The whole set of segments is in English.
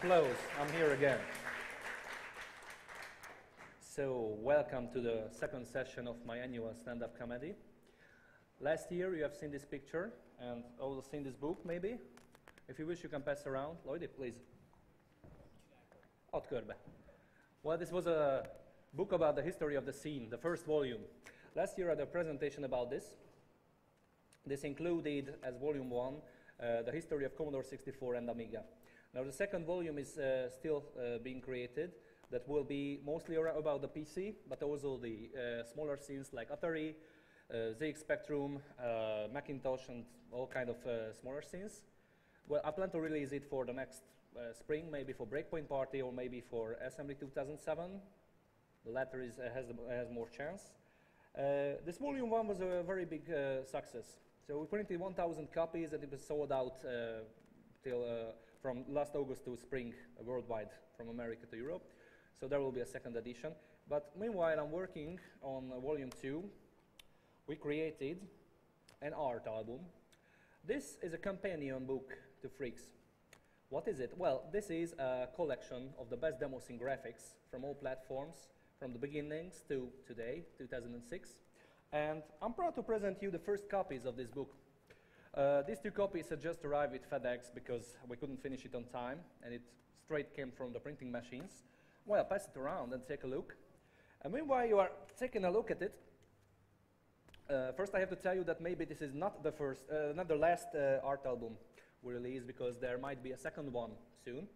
Applause, I'm here again. So, welcome to the second session of my annual stand-up comedy. Last year you have seen this picture, and also seen this book, maybe? If you wish, you can pass around. Lloyd, please. Ott körbe. Well, this was a book about the history of the scene, the first volume. Last year I had a presentation about this. This included, as volume 1, the history of Commodore 64 and Amiga. Now the second volume is still being created. That will be mostly about the PC, but also the smaller scenes like Atari, ZX Spectrum, Macintosh, and all kind of smaller scenes. Well, I plan to release it for the next spring, maybe for Breakpoint Party or maybe for Assembly 2007. The latter has more chance. This volume 1 was a very big success. So we printed 1,000 copies, and it was sold out till from last August to spring worldwide, from America to Europe. So there will be a second edition. But meanwhile, I'm working on volume 2. We created an art album. This is a companion book to Freaks. What is it? Well, this is a collection of the best demo scene graphics from all platforms, from the beginnings to today, 2006. And I'm proud to present you the first copies of this book. These 2 copies had just arrived with FedEx because we couldn't finish it on time, and it straight came from the printing machines. Well, pass it around and take a look. And meanwhile you are taking a look at it, first I have to tell you that maybe this is not the last art album we release, because there might be a second one soon.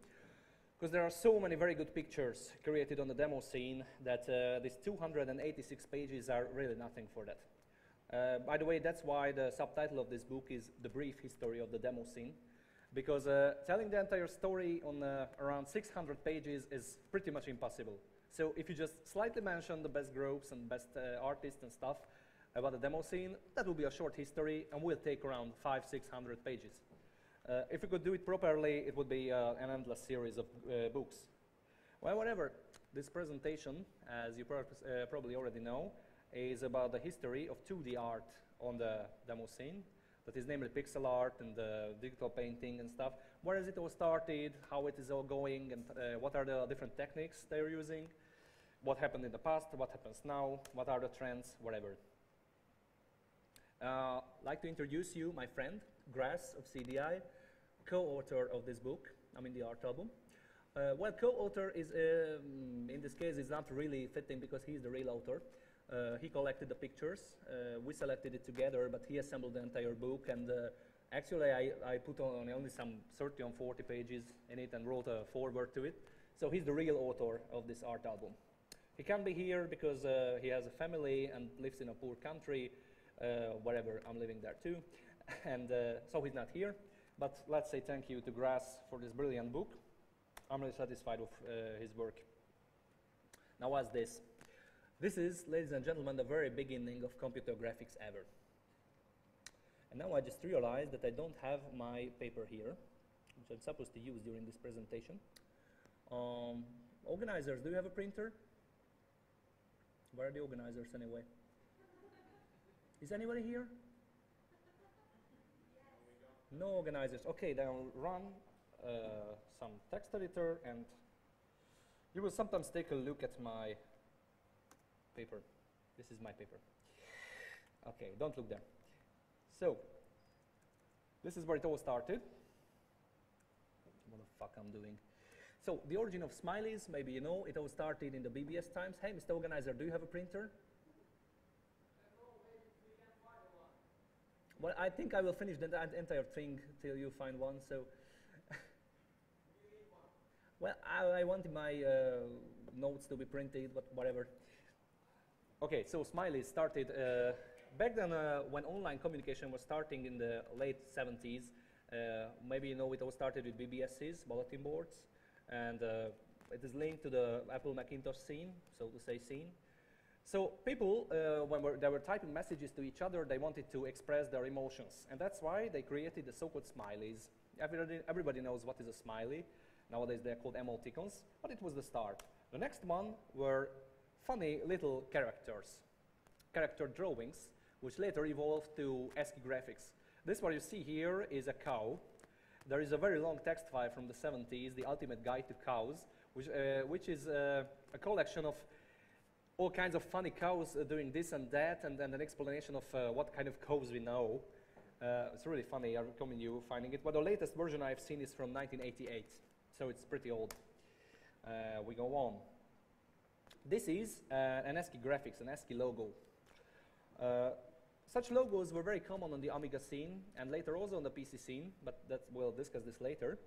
Because there are so many very good pictures created on the demo scene that these 286 pages are really nothing for that. By the way, that's why the subtitle of this book is The Brief History of the Demo Scene, because telling the entire story on around 600 pages is pretty much impossible. So if you just slightly mention the best groups and best artists and stuff about the demo scene, that will be a short history and will take around 500-600 pages. If we could do it properly, it would be an endless series of books. Well, whatever. This presentation, as you probably already know, is about the history of 2D art on the demo scene. That is namely pixel art and digital painting and stuff. Where has it all started, how it is all going, and what are the different techniques they're using, what happened in the past, what happens now, what are the trends, whatever. I'd like to introduce you my friend, Grass of CDI, co-author of this book, the art album. Well, co-author is, in this case, is not really fitting because he's the real author. He collected the pictures, we selected it together, but he assembled the entire book, and actually I put on only some 30 or 40 pages in it and wrote a foreword to it. So he's the real author of this art album. He can't be here because he has a family and lives in a poor country, wherever I'm living there too, and so he's not here. But let's say thank you to Grass for this brilliant book. I'm really satisfied with his work. Now what's this? This is, ladies and gentlemen, the very beginning of computer graphics ever. And now I just realized that I don't have my paper here, which I'm supposed to use during this presentation. Organizers, do you have a printer? Where are the organizers anyway? Is anybody here? No organizers. Okay, then I'll run some text editor, and you will sometimes take a look at my paper. This is my paper. Okay, don't look there. So, this is where it all started. What the fuck I'm doing? So, the origin of smileys, maybe you know, it all started in the BBS times. Hey, Mr. Organizer, do you have a printer? Well, I think I will finish the entire thing till you find one, so. Well, I wanted my notes to be printed, but whatever. Okay, so smileys started back then when online communication was starting in the late 70s. Maybe you know it all started with BBSs, bulletin boards, and it is linked to the Apple Macintosh scene, so to say scene. So people, when they were typing messages to each other, they wanted to express their emotions, and that's why they created the so-called smileys. Everybody knows what is a smiley. Nowadays they're called emoticons, but it was the start. The next one were funny little characters, character drawings, which later evolved to ASCII graphics. This what you see here is a cow there is a very long text file from the 70s, The Ultimate Guide to Cows, which is a collection of all kinds of funny cows doing this and that, and then an explanation of what kind of cows we know. It's really funny. I recommend you finding it. But the latest version I've seen is from 1988, so it's pretty old. We go on. This is an ASCII graphics, an ASCII logo. Such logos were very common on the Amiga scene and later also on the PC scene, but we'll discuss this later.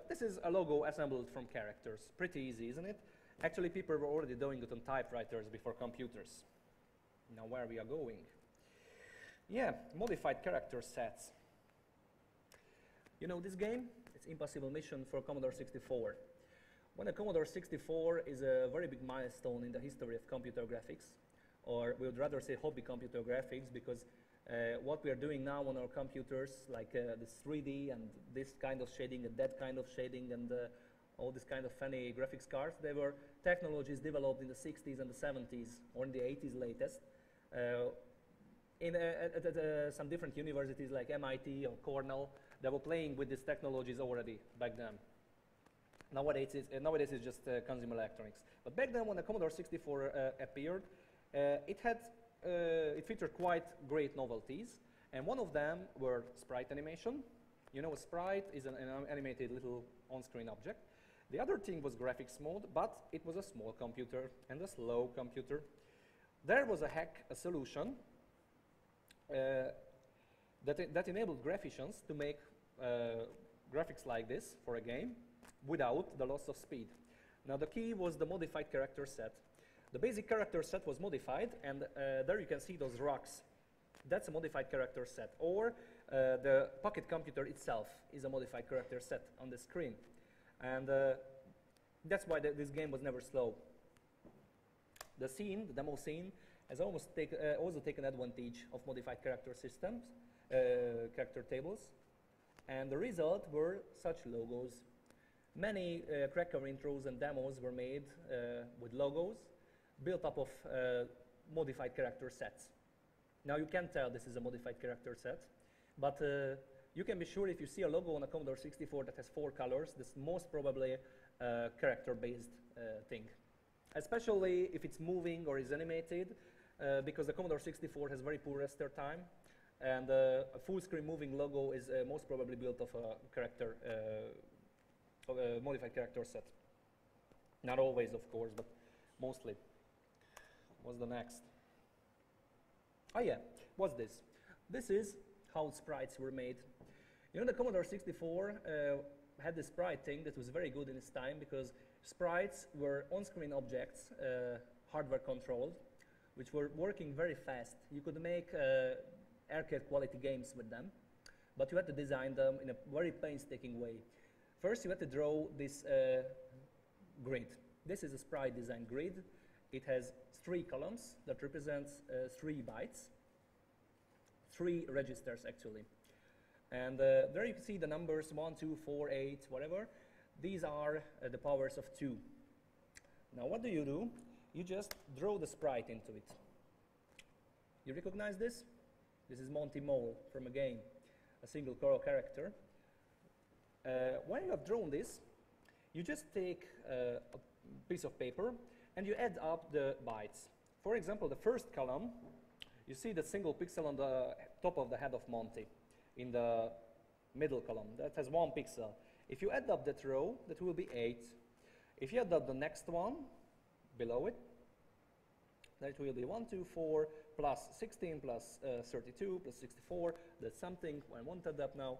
This is a logo assembled from characters. Pretty easy, isn't it? Actually, people were already doing it on typewriters before computers. Now, where we are going? Yeah, modified character sets. You know this game? It's Impossible Mission for Commodore 64. When a Commodore 64 is a very big milestone in the history of computer graphics, or we would rather say hobby computer graphics, because what we are doing now on our computers, like this 3D and this kind of shading and that kind of shading and all this kind of funny graphics cards, they were technologies developed in the 60s and the 70s, or in the 80s latest, at some different universities like MIT or Cornell. They were playing with these technologies already back then. Nowadays it's just consumer electronics. But back then, when the Commodore 64 appeared, it featured quite great novelties, and one of them were sprite animation. You know, a sprite is an animated little on-screen object. The other thing was graphics mode, but it was a small computer and a slow computer. There was a hack, a solution that enabled graphicians to make graphics like this for a game without the loss of speed. Now, the key was the modified character set. The basic character set was modified, and there you can see those rocks. That's a modified character set. Or the pocket computer itself is a modified character set on the screen. And that's why this game was never slow. The scene, the demo scene, has also taken advantage of modified character systems, character tables. And the result were such logos. Many cracker intros and demos were made with logos built up of modified character sets. Now, you can tell this is a modified character set, but you can be sure if you see a logo on a Commodore 64 that has 4 colors, this is most probably a character-based thing, especially if it's moving or is animated, because the Commodore 64 has very poor rester time, and a full-screen moving logo is most probably built of a character, of a modified character set. Not always, of course, but mostly. What's the next? Oh yeah, what's this? This is how sprites were made. You know, the Commodore 64 had this sprite thing that was very good in its time, because sprites were on-screen objects, hardware controlled, which were working very fast. You could make arcade quality games with them, but you had to design them in a very painstaking way. First, you had to draw this grid. This is a sprite design grid. It has 3 columns that represents 3 bytes, 3 registers actually. And there you can see the numbers 1, 2, 4, 8, whatever. These are the powers of 2. Now what do? You just draw the sprite into it. You recognize this? This is Monty Mole from a game, a single character. When you have drawn this, you just take a piece of paper and you add up the bytes. For example, the first column, you see the single pixel on the top of the head of Monty. In the middle column, that has 1 pixel. If you add up that row, that will be 8. If you add up the next one below it, that will be 1, 2, 4, plus 16, plus 32, plus 64. That's something I won't add up now.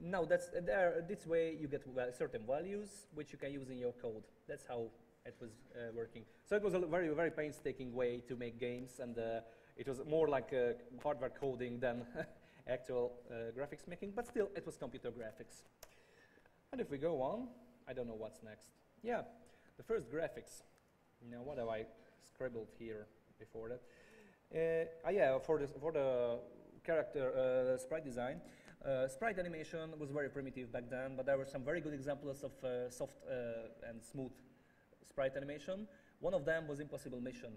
Now, this way you get certain values which you can use in your code. That's how it was working. So it was a very, very painstaking way to make games, and it was more like hardware coding than actual graphics making, but still it was computer graphics. And if we go on, I don't know what's next. Yeah, the first graphics. Now, what have I scribbled here before that? Yeah, for the character sprite design. Sprite animation was very primitive back then, but there were some very good examples of soft and smooth sprite animation. One of them was Impossible Mission,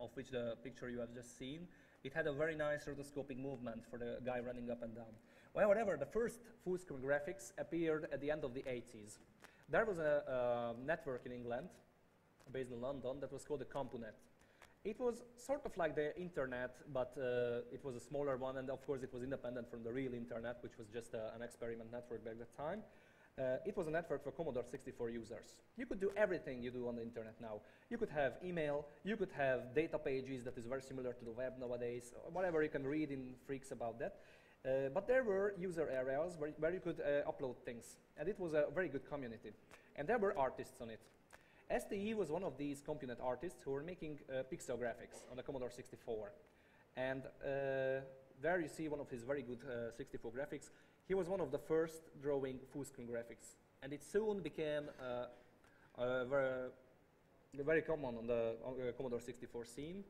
of which the picture you have just seen. It had a very nice rotoscopic movement for the guy running up and down. Well, whatever, the first full-screen graphics appeared at the end of the 80s. There was a network in England, based in London, that was called the CompuNet. It was sort of like the internet, but it was a smaller one, and of course it was independent from the real internet, which was just an experiment network back at the time. It was a network for Commodore 64 users. You could do everything you do on the internet now. You could have email, you could have data pages that is very similar to the web nowadays, whatever you can read in Freaks about that. But there were user areas where you could upload things, and it was a very good community. And there were artists on it. STE was one of these CompuNet artists who were making pixel graphics on the Commodore 64. And there you see one of his very good 64 graphics. He was one of the first drawing full-screen graphics. And it soon became very common on the Commodore 64 scene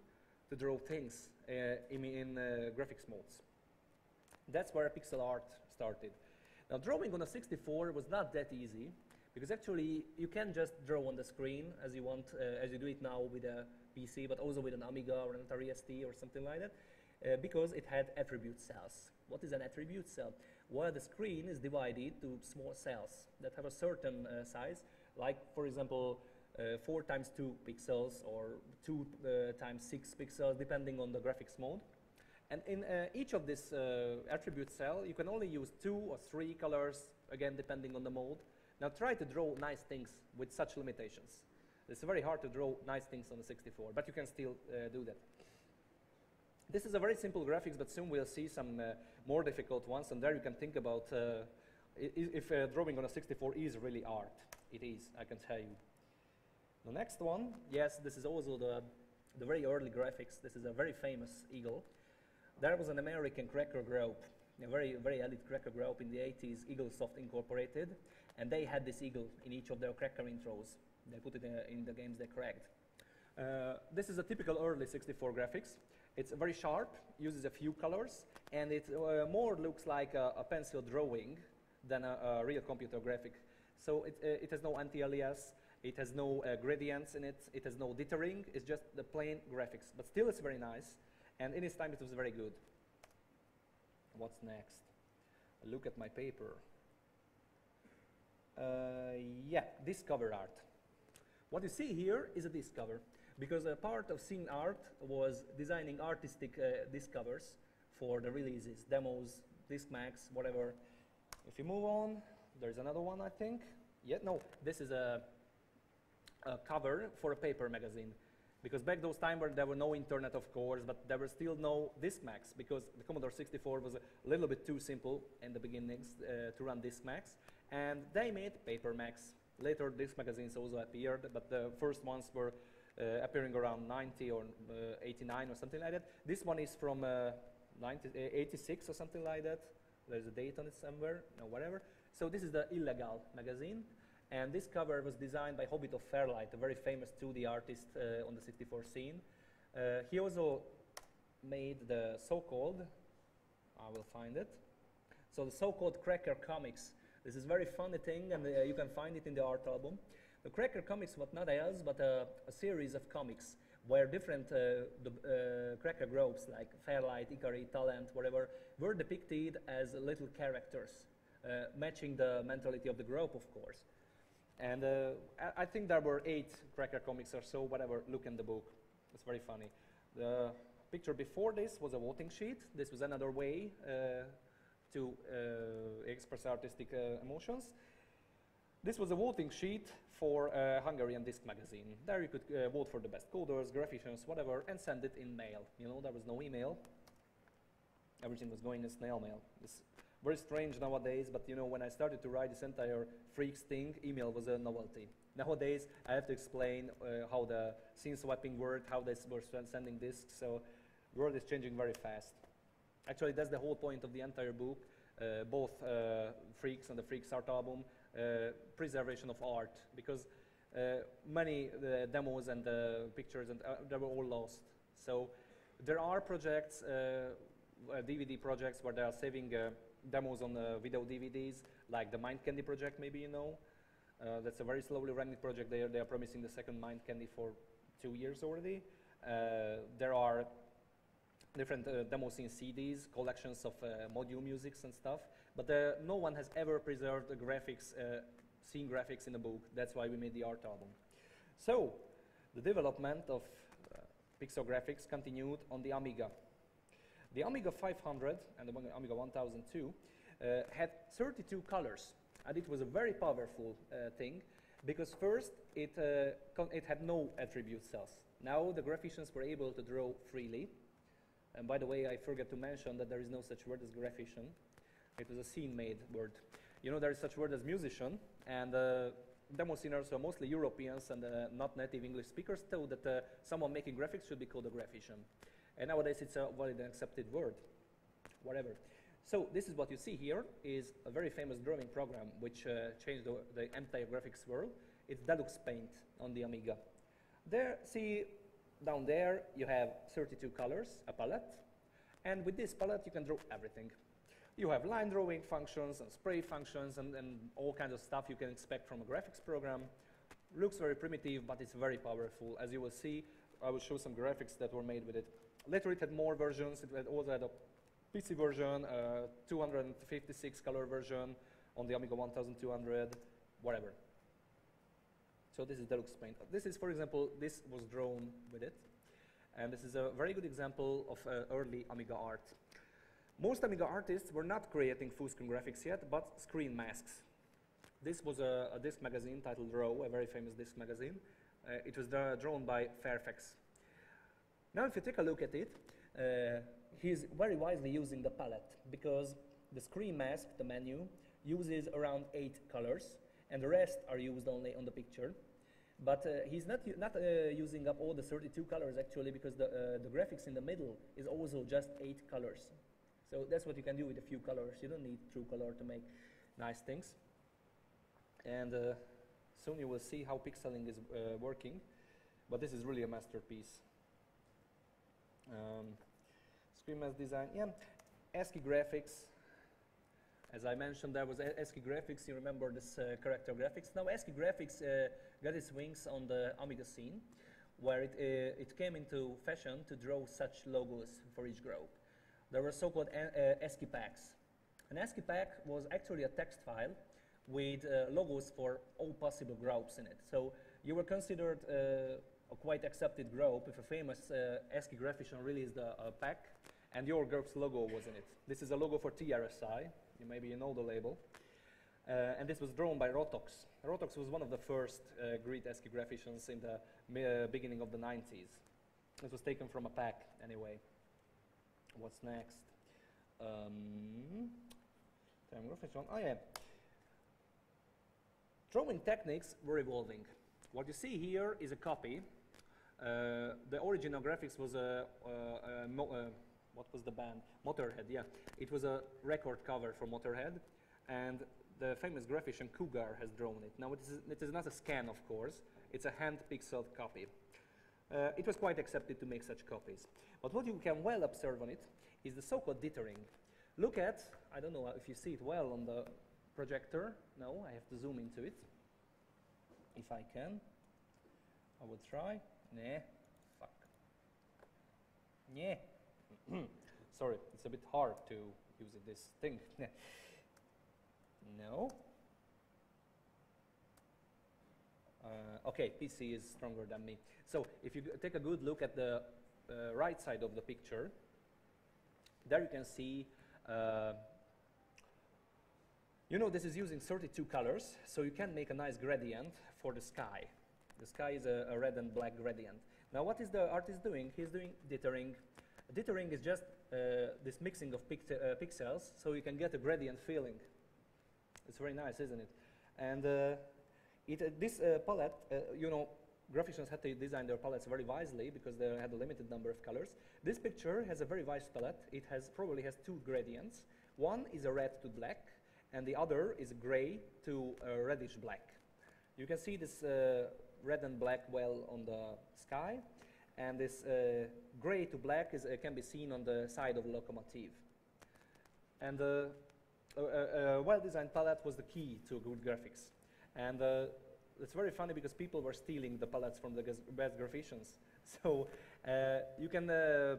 to draw things in graphics modes. That's where pixel art started. Now, drawing on a 64 was not that easy, because actually you can't just draw on the screen as you want, as you do it now with a PC, but also with an Amiga or an Atari ST or something like that, because it had attribute cells. What is an attribute cell? Well, the screen is divided to small cells that have a certain size, like, for example, 4 times 2 pixels or 2 times 6 pixels, depending on the graphics mode. And in each of this attribute cell, you can only use 2 or 3 colors, again, depending on the mode. Now try to draw nice things with such limitations. It's very hard to draw nice things on the 64, but you can still do that. This is a very simple graphics, but soon we'll see some more difficult ones, and there you can think about if drawing on a 64 is really art. It is, I can tell you. The next one, yes, this is also the very early graphics. This is a very famous eagle. There was an American cracker group, a very, very elite cracker group in the 80s, Eaglesoft Incorporated, and they had this eagle in each of their cracker intros. They put it in the games they cracked. This is a typical early 64 graphics. It's very sharp, uses a few colors, and it more looks like a pencil drawing than a real computer graphic. So it has no anti-alias, it has no gradients in it, it has no dithering, it's just the plain graphics. But still it's very nice, and in its time it was very good. What's next? Look at my paper. Yeah, disc cover art. What you see here is a disc cover, because a part of scene art was designing artistic disc covers for the releases, demos, disc max, whatever. If you move on, there's another one, I think. Yeah, no, this is a cover for a paper magazine. Because back those times there were no internet, of course, but there were still no disc max, because the Commodore 64 was a little bit too simple in the beginnings to run disc max, and they made paper max. Later, disc magazines also appeared, but the first ones were appearing around 90 or 89 or something like that. This one is from 86 or something like that. There's a date on it somewhere, no, whatever. So this is the Illegal magazine. And this cover was designed by Hobbit of Fairlight, a very famous 2D artist on the 64 scene. He also made the so-called, I will find it, so the so-called Cracker comics. This is a very funny thing, and you can find it in the art album. The Cracker comics was not else but a series of comics where different Cracker groups like Fairlight, Ikari, Talent, whatever, were depicted as little characters, matching the mentality of the group, of course. And I think there were 8 Cracker comics or so, whatever, look in the book. It's very funny. The picture before this was a voting sheet. This was another way to express artistic emotions. This was a voting sheet for Hungarian Disc magazine. There you could vote for the best coders, graphicians, whatever, and send it in mail. You know, there was no email. Everything was going in snail mail. It's very strange nowadays, but you know, when I started to write this entire Freaks thing, email was a novelty. Nowadays, I have to explain how the scene swapping worked, how they were sending discs, so the world is changing very fast. Actually, that's the whole point of the entire book, both Freaks and the Freaks art album, preservation of art, because many demos and pictures, and they were all lost. So there are projects, DVD projects, where they are saving demos on video DVDs, like the Mind Candy project, maybe you know. That's a very slowly running project. They are promising the second Mind Candy for 2 years already. There are different demo scene CDs, collections of module musics and stuff, but no one has ever preserved the graphics, scene graphics in the book. That's why we made the art album. So, the development of pixel graphics continued on the Amiga. The Amiga 500 and the Amiga 1002 had 32 colors, and it was a very powerful thing, because first, it had no attribute cells. Now the graphicians were able to draw freely. And by the way, I forgot to mention that there is no such word as graphician. It was a scene-made word. You know, there is such word as musician, and demo sceners are mostly Europeans and not native English speakers thought that someone making graphics should be called a graphician. And nowadays it's a valid and accepted word, whatever. So this is what you see here is a very famous drawing program which changed the entire graphics world. It's Deluxe Paint on the Amiga. There, see, down there you have 32 colors, a palette, and with this palette you can draw everything. You have line drawing functions and spray functions and all kinds of stuff you can expect from a graphics program. Looks very primitive, but it's very powerful. As you will see, I will show some graphics that were made with it. Later it had more versions. It also had a PC version, 256 color version on the Amiga 1200, whatever. So this is Deluxe Paint. This is, for example, this was drawn with it. And this is a very good example of early Amiga art. Most Amiga artists were not creating full-screen graphics yet, but screen masks. This was a disc magazine titled Raw, a very famous disc magazine. It was drawn by Fairfax. Now if you take a look at it, he's very wisely using the palette, because the screen mask, the menu, uses around 8 colors, and the rest are used only on the picture. But he's not using up all the 32 colors actually, because the graphics in the middle is also just 8 colors. So that's what you can do with a few colors. You don't need true color to make nice things. And soon you will see how pixeling is working. But this is really a masterpiece. Screen mask design, yeah. ASCII graphics. As I mentioned, there was ASCII graphics. You remember this character graphics. Now ASCII graphics got its wings on the Amiga scene, where it came into fashion to draw such logos for each group. There were so-called ASCII packs. An ASCII pack was actually a text file with logos for all possible groups in it. So you were considered a quite accepted group if a famous ASCII graphician released a pack and your group's logo was in it. This is a logo for TRSI. Maybe you know the label. And this was drawn by Rotox. Rotox was one of the first great ASCII graphicians in the beginning of the 90s. This was taken from a pack anyway. What's next? Oh yeah. Drawing techniques were evolving. What you see here is a copy. The original graphics was what was the band? Motorhead, yeah. It was a record cover for Motorhead, and the famous graphician Polgar has drawn it. Now it is not a scan, of course. It's a hand-pixeled copy. It was quite accepted to make such copies. But what you can well observe on it is the so-called dithering. Look at, I don't know if you see it well on the projector. No, I have to zoom into it. If I can, I will try. Nah, fuck. Yeah. Sorry, it's a bit hard to use this thing. No. Okay, PC is stronger than me. So if you take a good look at the right side of the picture, there you can see, you know, this is using 32 colors, so you can make a nice gradient for the sky. The sky is a red and black gradient. Now what is the artist doing? He's doing dithering. Dithering is just this mixing of pixels, so you can get a gradient feeling. It's very nice, isn't it? And this palette, you know, graphicians had to design their palettes very wisely because they had a limited number of colors. This picture has a very wise palette. It probably has 2 gradients. One is a red to black, and the other is gray to reddish black. You can see this red and black well on the sky, and this gray to black can be seen on the side of the locomotive. And a well-designed palette was the key to good graphics. And it's very funny because people were stealing the palettes from the best graphicians. So you can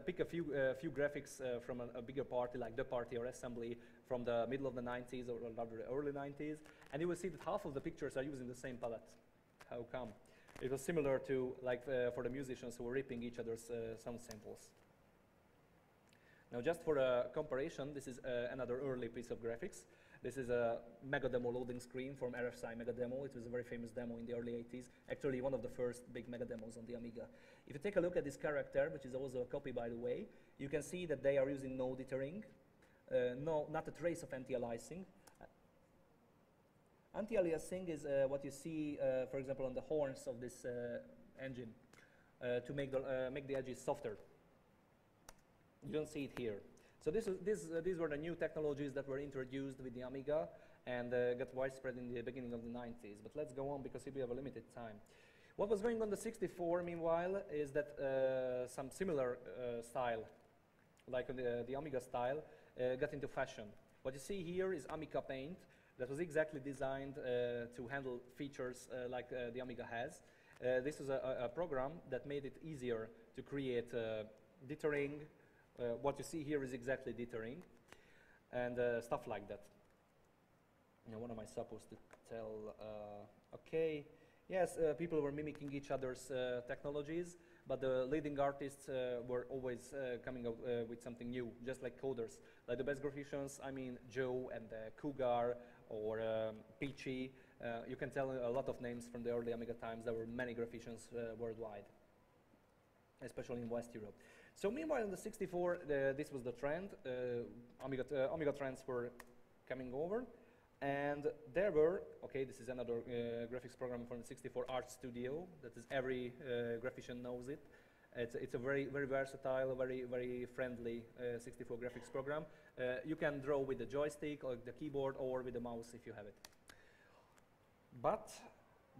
pick a few graphics from a bigger party like the party or assembly from the middle of the 90s or rather early 90s, and you will see that half of the pictures are using the same palette. How come? It was similar to like for the musicians who were ripping each other's sound samples. Now, just for a comparison, this is another early piece of graphics. This is a mega demo loading screen from RFSI Mega Demo. It was a very famous demo in the early 80s. Actually, one of the first big mega demos on the Amiga. If you take a look at this character, which is also a copy, by the way, you can see that they are using no dithering, not a trace of anti-aliasing. Anti-aliasing is what you see, for example, on the horns of this engine to make the edges softer. You don't see it here. So these were the new technologies that were introduced with the Amiga and got widespread in the beginning of the 90s. But let's go on because we have a limited time. What was going on the 64, meanwhile, is that some similar style, like the Amiga style, got into fashion. What you see here is Amiga Paint that was exactly designed to handle features like the Amiga has. This was a program that made it easier to create dithering. What you see here is exactly dithering and stuff like that. Now, what am I supposed to tell? Okay, yes, people were mimicking each other's technologies, but the leading artists were always coming up with something new, just like coders. Like the best graphicians, I mean Joe and Polgar or Peachy. You can tell a lot of names from the early Amiga times. There were many graphicians worldwide, especially in West Europe. So meanwhile, in the 64, this was the trend. Amiga trends were coming over. And there were, okay, this is another graphics program from the 64 Art Studio. That is, every graphician knows it. It's a very, very versatile, very friendly 64 graphics program. You can draw with the joystick or the keyboard or with the mouse if you have it. But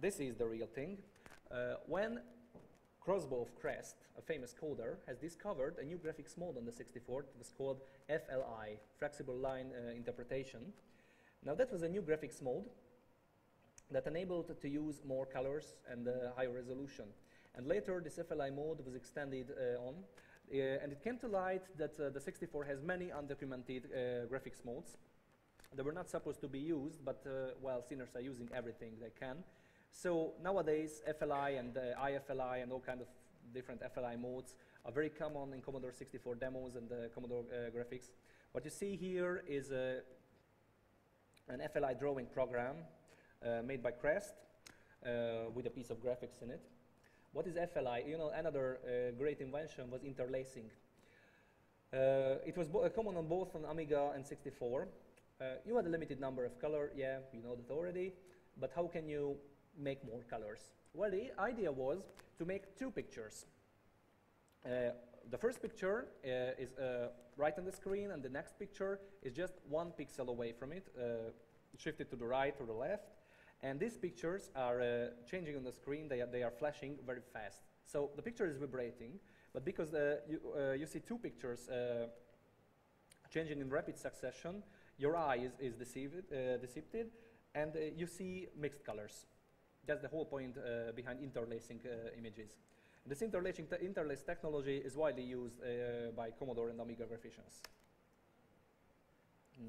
this is the real thing. When Crossbow of Crest, a famous coder, has discovered a new graphics mode on the 64. It was called FLI, Flexible Line Interpretation. Now, that was a new graphics mode that enabled to use more colors and higher resolution. And later, this FLI mode was extended and it came to light that the 64 has many undocumented graphics modes. They were not supposed to be used, but well, sinners are using everything they can. So nowadays, FLI and IFLI and all kinds of different FLI modes are very common in Commodore 64 demos and Commodore graphics. What you see here is an FLI drawing program made by Crest with a piece of graphics in it. What is FLI? You know, another great invention was interlacing. It was common on both on Amiga and 64. You had a limited number of colors, yeah, you know that already, but how can you make more colors? Well, the idea was to make two pictures. The first picture is right on the screen, and the next picture is just 1 pixel away from it, shifted to the right or the left. And these pictures are changing on the screen. They are flashing very fast. So the picture is vibrating, but because you see two pictures changing in rapid succession, your eye is deceived, and you see mixed colors. That's the whole point behind interlacing images. This interlace technology is widely used by Commodore and Amiga graphicians.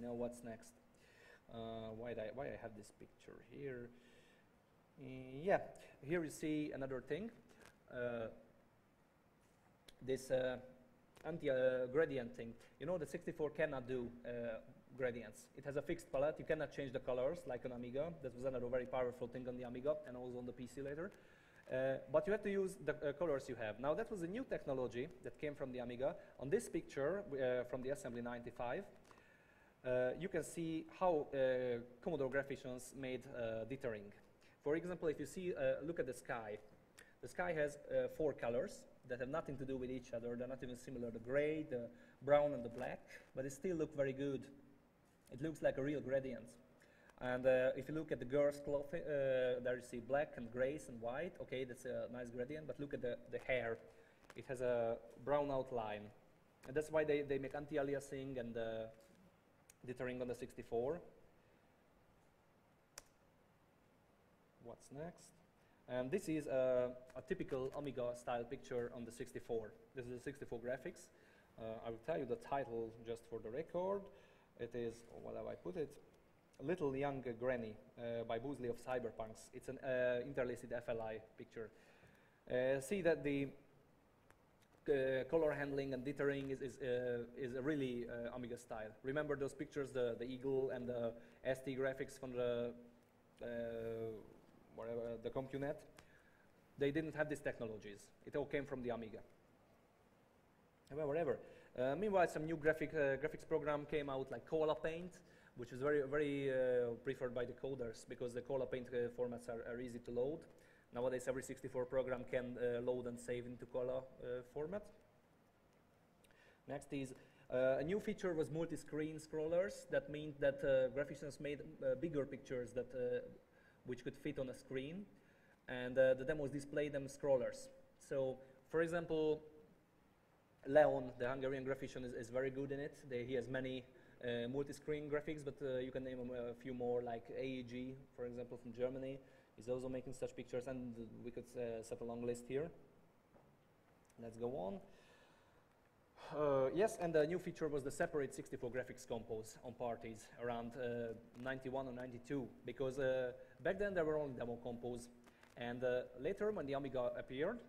Now, what's next? Why I have this picture here? Yeah, here you see another thing. This anti-gradient thing. You know, the 64 cannot do gradients. It has a fixed palette. You cannot change the colors like on Amiga. That was another very powerful thing on the Amiga and also on the PC later. But you have to use the colors you have. Now, that was a new technology that came from the Amiga. On this picture from the Assembly 95, you can see how Commodore graphicians made dithering. For example, if you see, look at the sky. The sky has 4 colors that have nothing to do with each other. They're not even similar, the gray, the brown, and the black, but they still look very good. It looks like a real gradient. And if you look at the girl's clothing, there you see black and grays and white. Okay, that's a nice gradient, but look at the hair. It has a brown outline. And that's why they make anti-aliasing and dithering on the 64. What's next? And this is a typical Amiga style picture on the 64. This is the 64 graphics. I will tell you the title just for the record. It is, what have I put it? Little Young Granny by Boozley of Cyberpunks. It's an interlaced FLI picture. See that the color handling and dithering is a really Amiga style. Remember those pictures, the eagle and the ST graphics from the whatever, the CompuNet? They didn't have these technologies. It all came from the Amiga. Well, whatever. Meanwhile, some new graphics program came out, like Cola Paint, which is very preferred by the coders because the Cola Paint formats are easy to load. Nowadays, every 64 program can load and save into Cola format. Next is a new feature was multi-screen scrollers. That means that graphics made bigger pictures that which could fit on a screen, and the demos display them scrollers. So, for example, Leon, the Hungarian graphician, is very good in it. He has many multi-screen graphics, but you can name a few more, like AEG, for example, from Germany, is also making such pictures, and we could set a long list here. Let's go on. Yes, and the new feature was the separate 64 graphics compose on parties around 91 or 92, because back then there were only demo compose, and later when the Amiga appeared,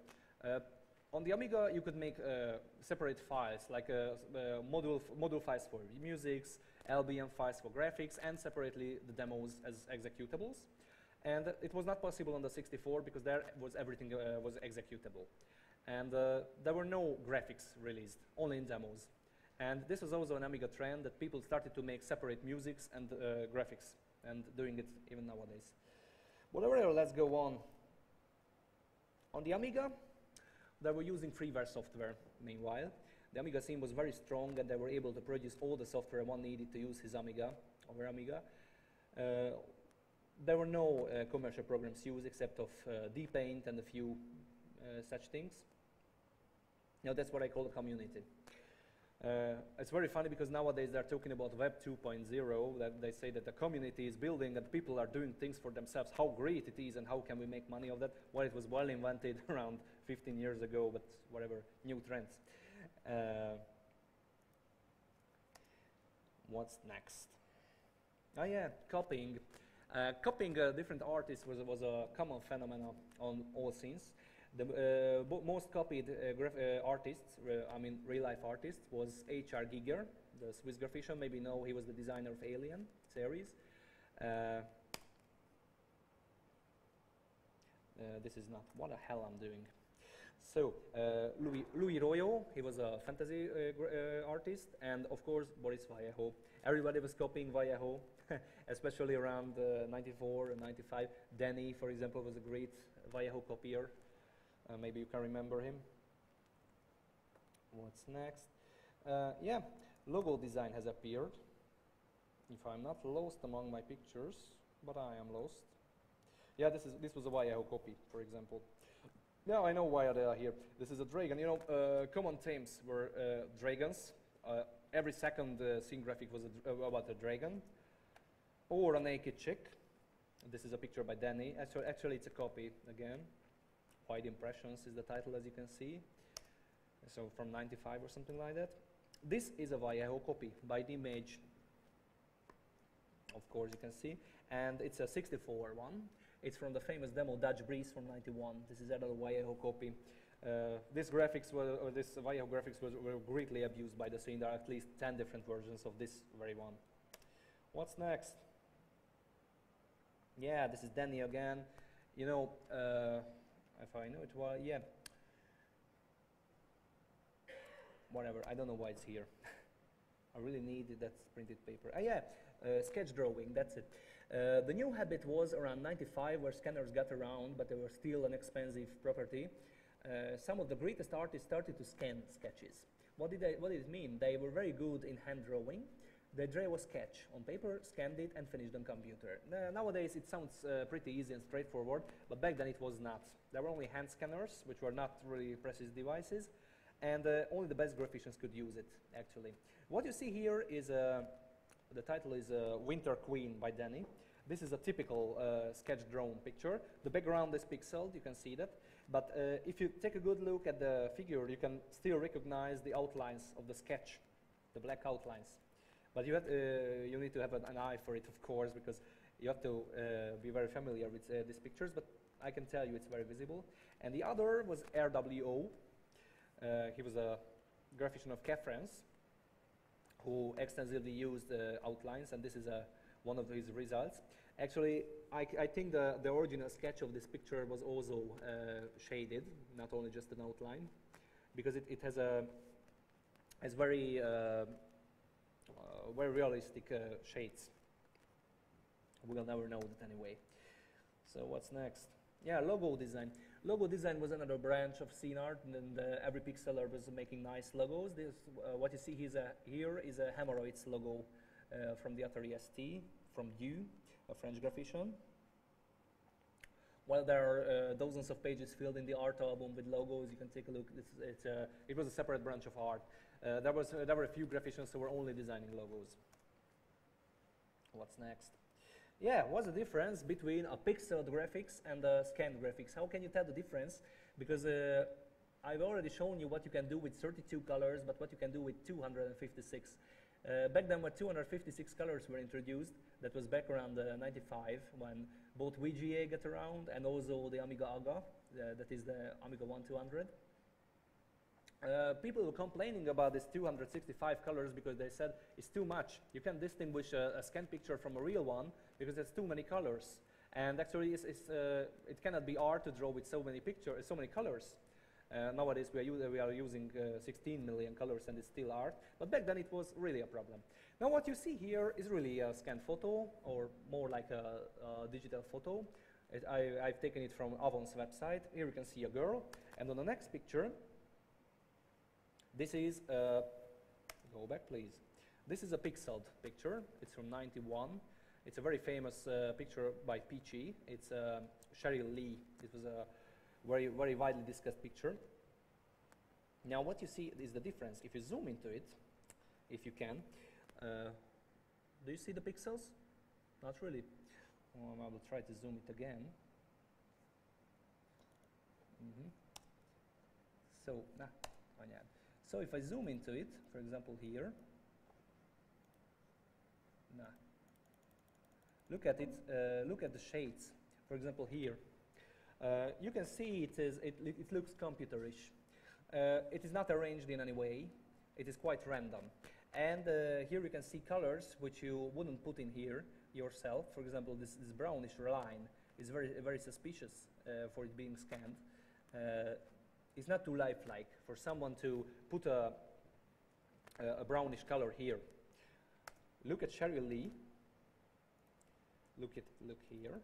on the Amiga you could make separate files, like module files for musics, LBM files for graphics, and separately the demos as executables. And it was not possible on the 64 because there was everything was executable. And there were no graphics released, only in demos. And this was also an Amiga trend that people started to make separate musics and graphics, and doing it even nowadays. Whatever, let's go on. On the Amiga, they were using freeware software, meanwhile. The Amiga scene was very strong, and they were able to produce all the software one needed to use his Amiga, over Amiga. There were no commercial programs used except of dpaint and a few such things. Now that's what I call the community. It's very funny because nowadays they're talking about Web 2.0, that they say that the community is building and people are doing things for themselves, how great it is and how can we make money of that. Well, it was well invented around 15 years ago, but whatever, new trends. What's next? Oh yeah, copying. Copying different artists was a common phenomenon on all scenes. The most copied artists, I mean real-life artists, was H.R. Giger, the Swiss graphician. Maybe you know he was the designer of Alien series. This is not, what the hell I'm doing. So, Louis Royo, he was a fantasy artist, and of course Boris Vallejo. Everybody was copying Vallejo, especially around 94 and 95. Danny, for example, was a great Vallejo copier. Maybe you can remember him. What's next? Yeah, logo design has appeared. If I'm not lost among my pictures, but I am lost. Yeah, this was a Vallejo copy, for example. Now I know why they are here. This is a dragon. You know, common themes were dragons. Every second scene graphic was about a dragon or a naked chick. This is a picture by Danny. Actually, it's a copy again. Wide Impressions is the title, as you can see. So from 95 or something like that. This is a Vallejo copy by the image. Of course, you can see. And it's a 64 one. It's from the famous demo Dutch Breeze from 91. This is another Vallejo copy. This Vallejo graphics were greatly abused by the scene. There are at least 10 different versions of this very one. What's next? Yeah, this is Danny again. You know, if I know it well, yeah. Whatever, I don't know why it's here. I really need that printed paper. Ah, yeah, sketch drawing, that's it. The new habit was around 95 where scanners got around, but they were still an expensive property. Some of the greatest artists started to scan sketches. What did it mean? They were very good in hand drawing. They drew a sketch on paper, scanned it, and finished on computer. Nowadays it sounds pretty easy and straightforward, but back then it was not. There were only hand scanners, which were not really precise devices, and only the best graphicians could use it, actually. What you see here is, the title is Winter Queen by Danny. This is a typical sketch drone picture. The background is pixeled, you can see that. But if you take a good look at the figure, you can still recognize the outlines of the sketch, the black outlines. But you need to have an eye for it, of course, because you have to be very familiar with these pictures. But I can tell you it's very visible. And the other was RWO. He was a graphician of France who extensively used outlines, and this is one of his results. Actually, I think the original sketch of this picture was also shaded, not only just an outline, because it has very realistic shades. We'll never know that anyway. So what's next? Yeah, logo design. Logo design was another branch of scene art, and every pixeler was making nice logos. This, what you see here is a Hemorrhoids logo from the Atari ST, from Du, a French graphician. Well, there are dozens of pages filled in the art album with logos. You can take a look. It was a separate branch of art. There were a few graphicians who were only designing logos. What's next? Yeah, what's the difference between a pixeled graphics and a scanned graphics? How can you tell the difference? Because I've already shown you what you can do with 32 colors, but what you can do with 256. Back then, when 256 colors were introduced, that was back around 95, when both VGA got around and also the Amiga AGA, that is the Amiga 1200. People were complaining about this 265 colors because they said it's too much. You can't distinguish a scanned picture from a real one because there's too many colors. And actually, it cannot be art to draw with so many pictures, so many colors. Nowadays, we are using 16 million colors, and it's still art. But back then, it was really a problem. Now, what you see here is really a scanned photo, or more like a digital photo. I've taken it from Avon's website. Here you can see a girl, and on the next picture, this is, go back please. This is a pixeled picture. It's from '91. It's a very famous picture by Peachy. It's Cheryl Lee. It was a very widely discussed picture. Now what you see is the difference. If you zoom into it, if you can, do you see the pixels? Not really. I will try to zoom it again. So, so if I zoom into it, for example here, look at it. Look at the shades. For example here, you can see it looks computerish. It is not arranged in any way. It is quite random. And here you can see colors which you wouldn't put in here yourself. For example, this brownish line is very suspicious for it being scanned. It's not too lifelike for someone to put a brownish color here. Look at Cheryl Lee. Look here,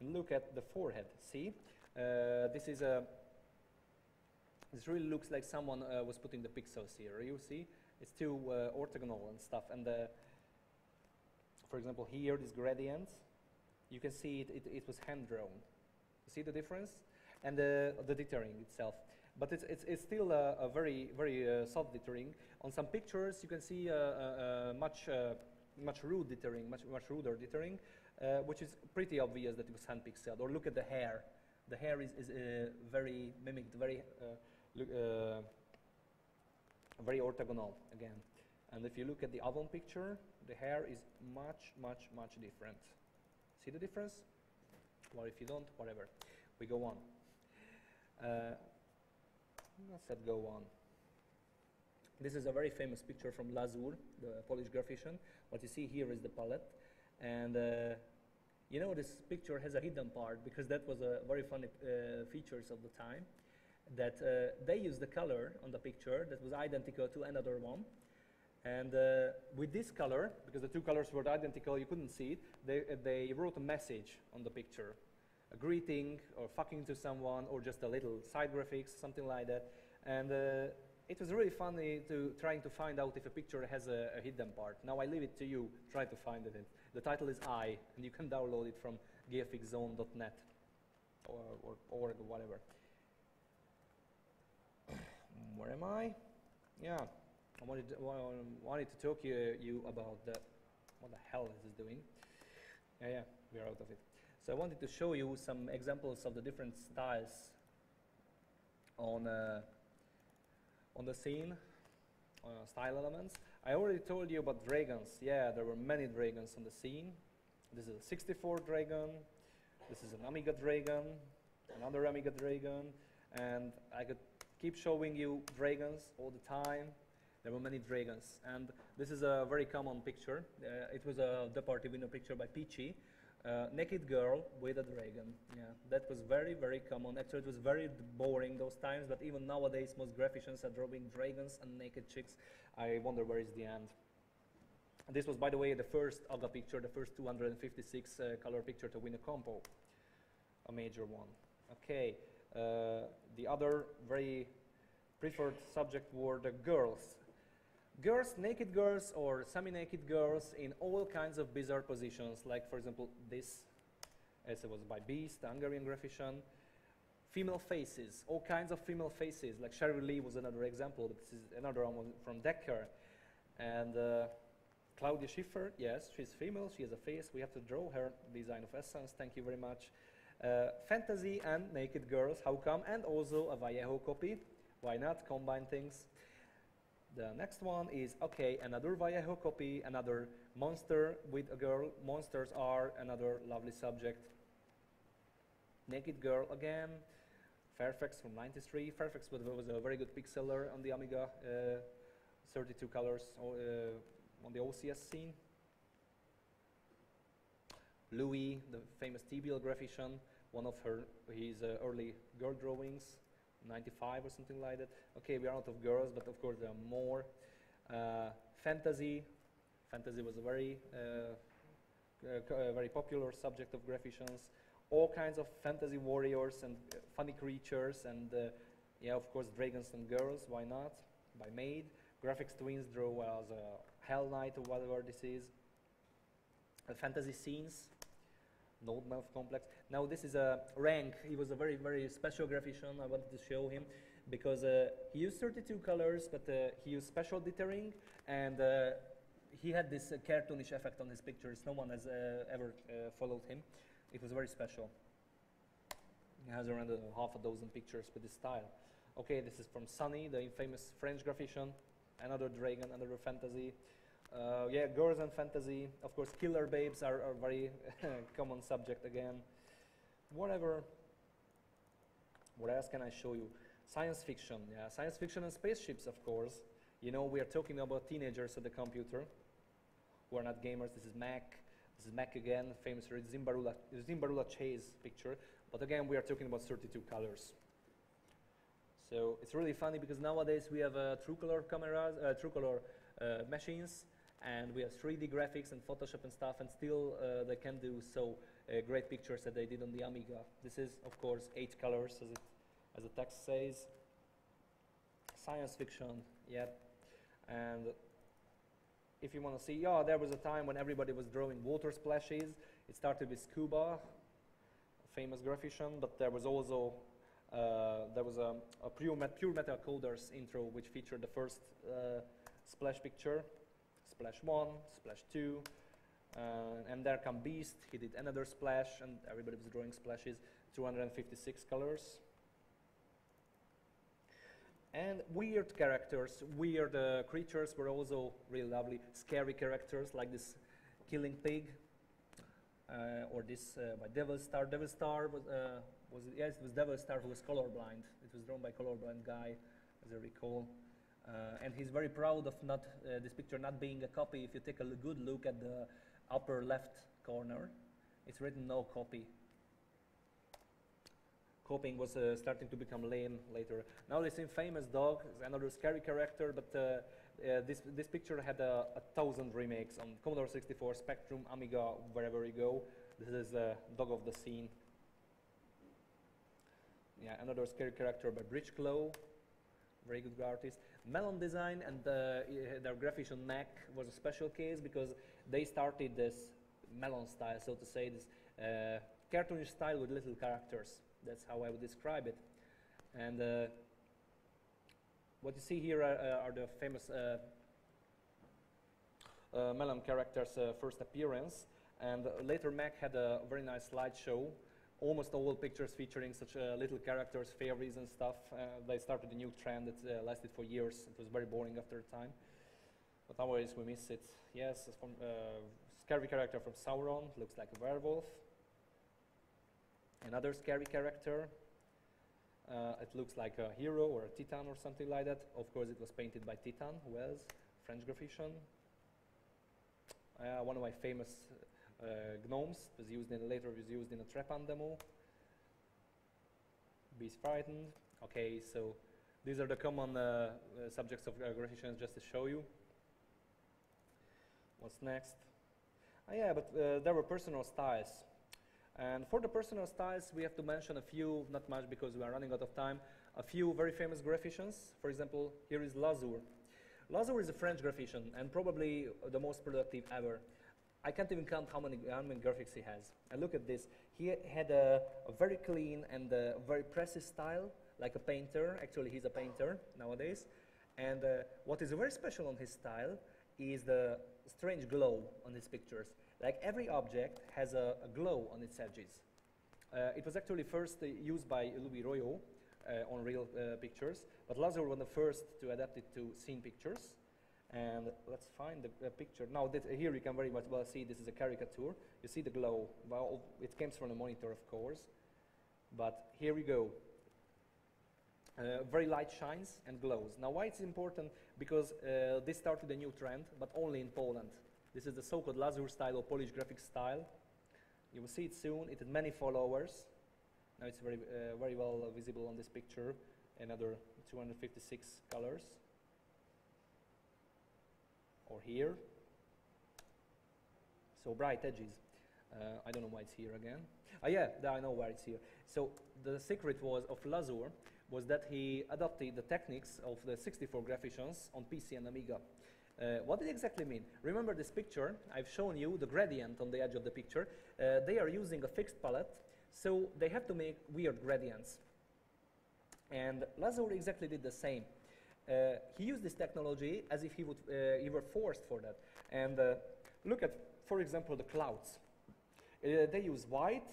and look at the forehead. See, this really looks like someone was putting the pixels here. You see, it's too orthogonal and stuff. And for example, here this gradient, you can see it was hand drawn. You see the difference? And the dithering itself, but it's still a very soft dithering. On some pictures, you can see much rude dithering, much ruder dithering, which is pretty obvious that it was hand pixeled. Or look at the hair. The hair is very mimicked, very orthogonal again. And if you look at the Avon picture, the hair is much different. See the difference? Or if you don't, whatever. We go on. Let's go on. This is a very famous picture from Lazur, the Polish graphician. What you see here is the palette. And you know, this picture has a hidden part because that was a very funny features of the time. That they used the color on the picture that was identical to another one. And with this color, because the two colors were identical, you couldn't see it, they wrote a message on the picture. A greeting, or fucking to someone, or just a little side graphics, something like that. And it was really funny trying to find out if a picture has a hidden part. Now I leave it to you, try to find it. The title is I, and you can download it from gfxzone.net or org or whatever. Where am I? Yeah, I wanted to talk to you about what the hell is this doing. Yeah, we are out of it. So I wanted to show you some examples of the different styles on the scene, style elements. I already told you about dragons. Yeah, there were many dragons on the scene. This is a 64 dragon. This is an Amiga dragon, another Amiga dragon, and I could keep showing you dragons all the time. There were many dragons, and this is a very common picture. It was a the party window picture by Peachy. Naked girl with a dragon. Yeah, that was very, very common. Actually, it was very boring those times, but even nowadays, most graphicians are drawing dragons and naked chicks. I wonder where is the end. This was, by the way, the first AGA picture, the first 256 color picture to win a compo, a major one. Okay, the other very preferred subject were the girls. Girls, naked girls or semi-naked girls in all kinds of bizarre positions, like for example this, as it was by Beast, the Hungarian graphician. Female faces, all kinds of female faces, like Sherry Lee was another example. This is another one from Decker. And Claudia Schiffer, yes, she's female, she has a face, we have to draw her, design of essence, thank you very much. Fantasy and naked girls, how come? And also a Vallejo copy, why not, combine things. The next one is, okay, another Vallejo copy, another monster with a girl. Monsters are another lovely subject. Naked girl again. Fairfax from '93. Fairfax was a very good pixeler on the Amiga, 32 colors on the OCS scene. Louis, the famous TBL graphician, one of his early girl drawings. 95 or something like that. Okay, we are out of girls, but of course there are more. Fantasy. Fantasy was a very popular subject of graphicians. All kinds of fantasy warriors and funny creatures, and yeah, of course, dragons and girls. Why not? By Maid. Graphics Twins drew as a Hell Knight or whatever this is. Fantasy scenes. Node Mouth Complex. Now this is a Rank. He was a very, very special graphician. I wanted to show him because he used 32 colors, but he used special dithering, and he had this cartoonish effect on his pictures. No one has ever followed him. It was very special. He has around half a dozen pictures with this style. Okay, this is from Sonny, the infamous French graphician. Another dragon, another fantasy. Yeah, girls and fantasy. Of course, killer babes are very common subject again. Whatever. What else can I show you? Science fiction. Yeah, science fiction and spaceships, of course. You know, we are talking about teenagers at the computer who are not gamers. This is Mac. This is Mac again, famous Zimbarula Chase picture. But again, we are talking about 32 colors. So it's really funny because nowadays we have true color cameras, true color machines, and we have 3D graphics and Photoshop and stuff, and still they can do so great pictures that they did on the Amiga. This is, of course, 8 colors, as the text says. Science fiction, yeah. And if you want to see, yeah, there was a time when everybody was drawing water splashes. It started with Scuba, a famous graphician, but there was also a pure metal coders intro, which featured the first splash picture. Splash 1, Splash 2, and there come Beast. He did another splash, and everybody was drawing splashes. 256 colors. And weird characters, weird creatures were also really lovely. Scary characters like this killing pig, or this by Devil Star. Devil Star was yes, it was Devil Star who was colorblind. It was drawn by colorblind guy, as I recall. And he's very proud of this picture not being a copy. If you take a good look at the upper left corner, it's written no copy. Copying was starting to become lame later. Now this infamous dog is another scary character, but this picture had 1,000 remakes on Commodore 64, Spectrum, Amiga, wherever you go. This is the dog of the scene. Yeah, another scary character by Bridge Claw, very good artist. Melon Design and their graphician Mac was a special case because they started this melon style, so to say, this cartoonish style with little characters. That's how I would describe it. And what you see here are the famous Melon characters' first appearance. And later Mac had a very nice slideshow, almost all pictures featuring such little characters, fairies and stuff. They started a new trend that lasted for years. It was very boring after a time. But nowadays we miss it. Yes, it's from scary character from Sauron, looks like a werewolf. Another scary character. It looks like a hero or a Titan or something like that. Of course, it was painted by Titan, who else? French graphician. One of my famous gnomes was used in later was used in a Trepan demo. Be frightened. Okay, so these are the common subjects of graphicians, just to show you. What's next? Yeah, but there were personal styles. And for the personal styles, we have to mention a few, not much because we are running out of time, a few very famous graphicians. For example, here is Lazur. Lazur is a French graphician and probably the most productive ever. I can't even count how many graphics he has. And look at this. He had a very clean and a very precise style, like a painter. Actually, he's a painter nowadays. And what is very special on his style is the strange glow on his pictures. Like every object has a glow on its edges. It was actually first used by Louis Royot on real pictures, but Lazur was the first to adapt it to scene pictures. And let's find the picture. Now here you can very much well see this is a caricature. You see the glow. Well, it comes from a monitor, of course. But here we go. Very light shines and glows. Now why it's important? Because this started a new trend, but only in Poland. This is the so-called Lazur style or Polish graphic style. You will see it soon. It has many followers. Now it's very well visible on this picture. Another 256 colors. Or here. So bright edges. I don't know why it's here again. Yeah, I know why it's here. So the secret of Lazur was that he adopted the techniques of the 64 graphicians on PC and Amiga. What did it exactly mean? Remember this picture? I've shown you the gradient on the edge of the picture. They are using a fixed palette, so they have to make weird gradients. And Lazur exactly did the same. He used this technology as if he were forced for that. And look at, for example, the clouds. They use white,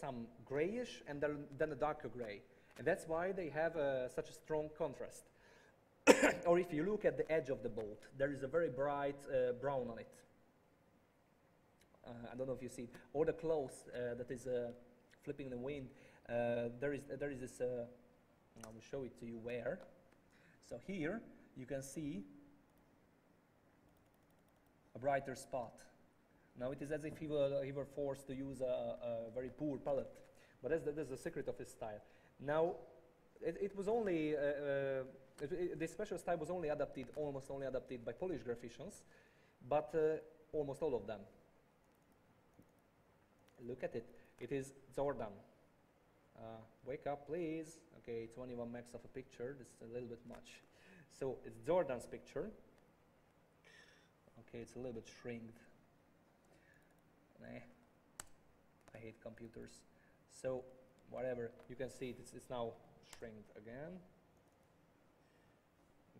some grayish, and then a darker gray. And that's why they have such a strong contrast. Or if you look at the edge of the boat, there is a very bright brown on it. I don't know if you see it. Or the clothes that is flipping in the wind. There is this, I will show it to you where. So here you can see a brighter spot. Now it is as if he were forced to use a very poor palette. But that's the secret of his style. Now, it was only, this special style was almost only adapted by Polish graphicians, but almost all of them. Look at it. It is Jordan. Wake up, please. Okay, 21 megs of a picture. This is a little bit much. So it's Jordan's picture. Okay, it's a little bit shrinked. Nah, I hate computers. So whatever, you can see it's now shrinked again.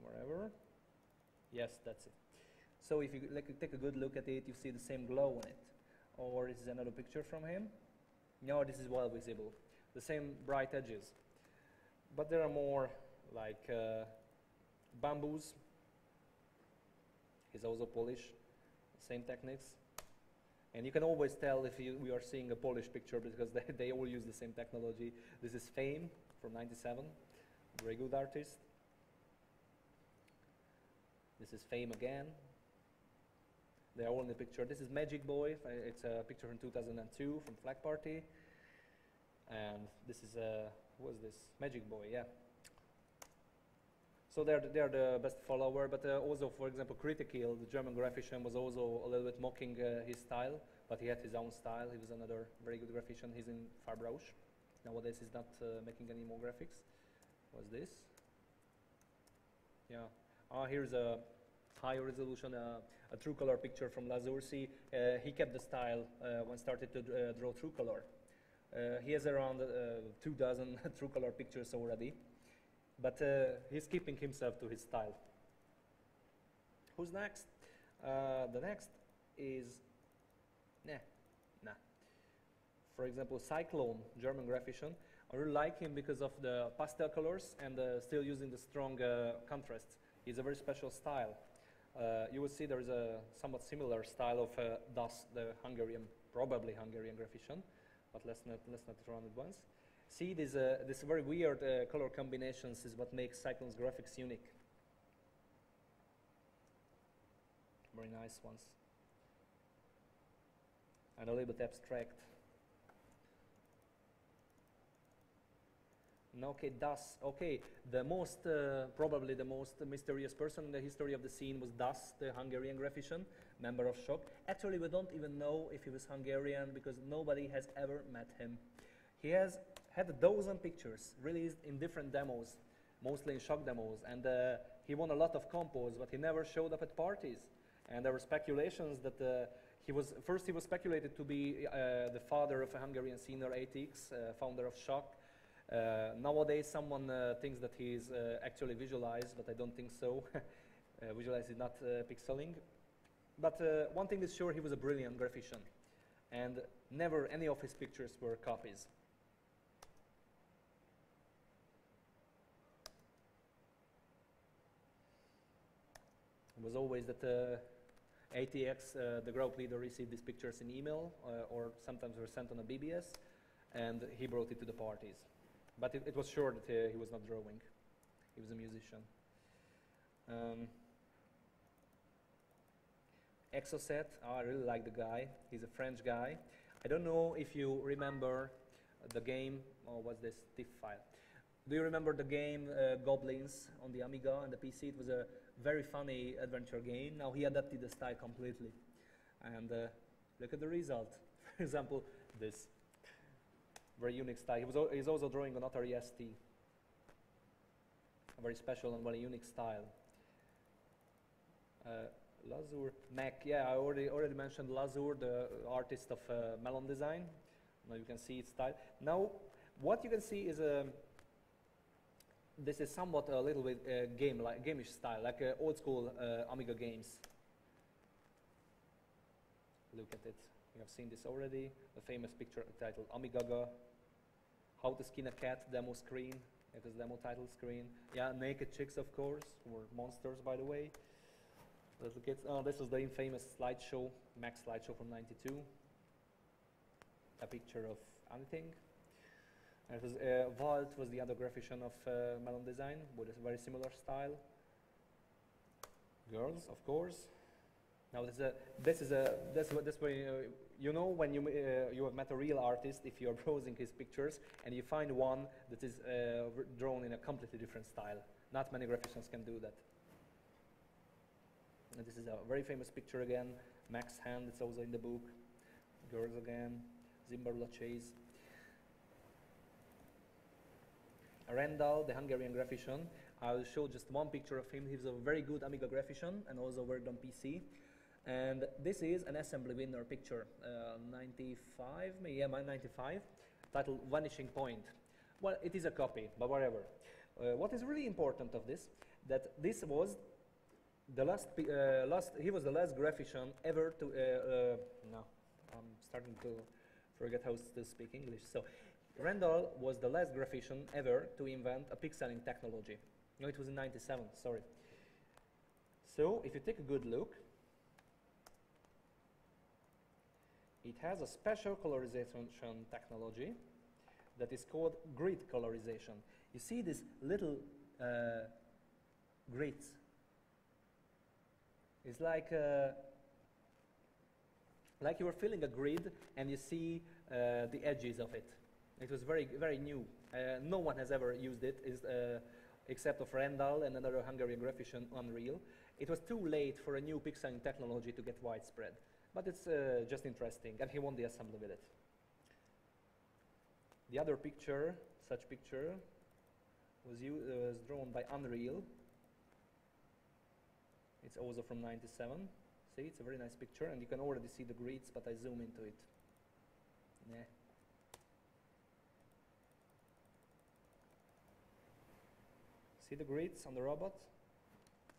Wherever. Yes, that's it. So if you take a good look at it, you see the same glow on it. Or this is another picture from him. No, this is well visible. The same bright edges. But there are more like bamboos. He's also Polish. Same techniques. And you can always tell if we are seeing a Polish picture because they all use the same technology. This is Fame from '97. Very good artist. This is Fame again. They are all in the picture. This is Magic Boy. It's a picture from 2002 from Flag Party. And this is, who was this? Magic Boy, yeah. So they're the best follower, but also, for example, Critical, the German graphician, was also a little bit mocking his style, but he had his own style. He was another very good graphician. He's in Farbrouche. Nowadays he's not making any more graphics. What's this? Yeah. Here's a high resolution, a true color picture from Lazur. See, he kept the style when started to draw true color. He has around 2 dozen true color pictures already, but he's keeping himself to his style. Who's next? The next is for example, Cyclone, German graphician. I really like him because of the pastel colors and still using the strong contrasts. He's a very special style. You will see there is a somewhat similar style of Das, the Hungarian, probably Hungarian graphician, but let's not run it once. See, this very weird color combinations is what makes Cyclone's graphics unique. Very nice ones. And a little bit abstract. Okay, Das. Okay, the most, probably the most mysterious person in the history of the scene was Das, the Hungarian graphician, member of Shock. Actually, we don't even know if he was Hungarian because nobody has ever met him. He has had 1,000 pictures released in different demos, mostly in Shock demos, and he won a lot of compos, but he never showed up at parties. And there were speculations that he was speculated to be the father of a Hungarian scener, ATX, founder of Shock. Nowadays, someone thinks that he is actually visualized, but I don't think so. Visualized is not pixeling. But one thing is sure, he was a brilliant graphician, and never any of his pictures were copies. It was always that ATX, the group leader, received these pictures in email, or sometimes were sent on a BBS, and he brought it to the parties. But it was sure that he was not drawing. He was a musician. Exocet, oh, I really like the guy. He's a French guy. I don't know if you remember the game, or what's this, TIFF file. Do you remember the game Goblins on the Amiga and the PC? It was a very funny adventure game. Now he adapted the style completely. And look at the result. For example, this. Very unique style. He's also drawing an Atari ST. A very special and very unique style. Lazur, Mac, yeah, I already mentioned Lazur, the artist of Melon Design. Now you can see its style. Now, what you can see is this is somewhat a little bit gameish style, like old school Amiga games. Look at it. You have seen this already. The famous picture titled Amigaga. How to Skin a Cat demo screen. It is demo title screen. Yeah, naked chicks, of course, or monsters, by the way. Little kids. Oh, this was the infamous slideshow, Max slideshow from '92. A picture of anything. And it was Walt was the other graphician of Melon Design with a very similar style. Girls, of course. Now this way you know when you have met a real artist if you are browsing his pictures and you find one that is drawn in a completely different style. Not many graphicians can do that. And this is a very famous picture again. Max hand, it's also in the book. Girls again. Zimbarla Chase. Rendal, the Hungarian graphician. I will show just one picture of him. He's a very good Amiga graphician and also worked on PC. And this is an assembly winner picture, 95, maybe, yeah, 95, titled Vanishing Point. Well, it is a copy, but whatever. What is really important of this, that this was the he was the last graphician ever to, no, I'm starting to forget how to speak English. So, Rendal was the last graphician ever to invent a pixeling technology. No, it was in '97, sorry. So, if you take a good look, it has a special colorization technology that is called grid colorization. You see these little grids. It's like you were filling a grid and you see the edges of it. It was very, very new. No one has ever used it, except of Rendal and another Hungarian graphician, Unreal. It was too late for a new pixeling technology to get widespread. But it's just interesting, and he won the assembly with it. The other picture, such picture, was drawn by Unreal. It's also from '97. See, it's a very nice picture, and you can already see the grids, but I zoom into it. Yeah. See the grids on the robot?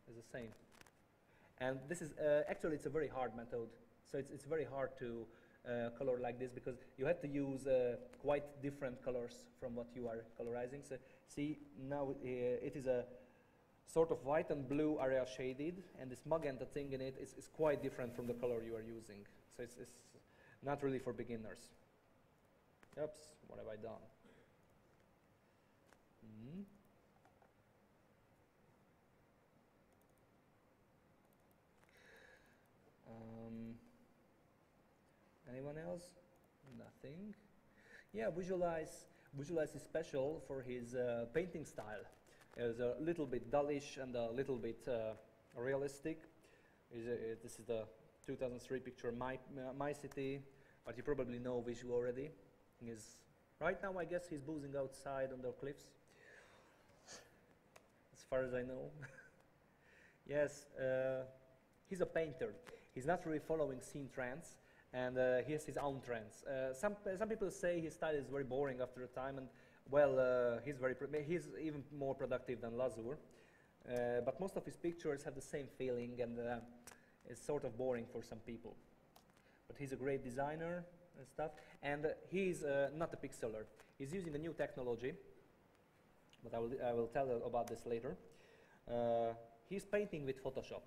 It's the same. And this is, actually, it's a very hard method. So it's very hard to color like this, because you had to use quite different colors from what you are colorizing. So see, now it is a sort of white and blue area shaded, and this magenta thing in it is quite different from the color you are using. So it's not really for beginners. Oops, what have I done? Anyone else? Nothing. Yeah, Visualize is special for his painting style. It's a little bit dullish and a little bit realistic. This is the 2003 picture, My City, but you probably know Visual already. Right now, I guess he's boozing outside on the cliffs, as far as I know. Yes, he's a painter. He's not really following scene trends, and he has his own trends. Some people say his style is very boring after a time, and well, he's even more productive than Lazur. But most of his pictures have the same feeling, and it's sort of boring for some people. But he's a great designer and stuff, and he's not a pixeler. He's using a new technology, but I will tell you about this later. He's painting with Photoshop.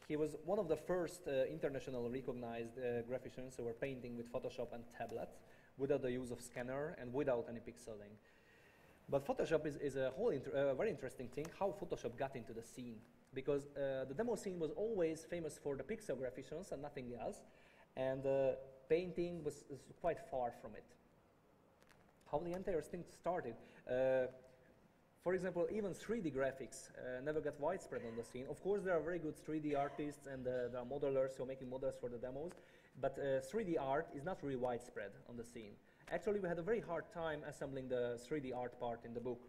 He was one of the first international recognized graphicians who were painting with Photoshop and tablet without the use of scanner and without any pixeling. But Photoshop is a very interesting thing, how Photoshop got into the scene. Because the demo scene was always famous for the pixel graphicians and nothing else. And painting was quite far from it. How the entire thing started. For example, even 3D graphics never got widespread on the scene. Of course, there are very good 3D artists and there are modelers who are making models for the demos, but 3D art is not really widespread on the scene. Actually, we had a very hard time assembling the 3D art part in the book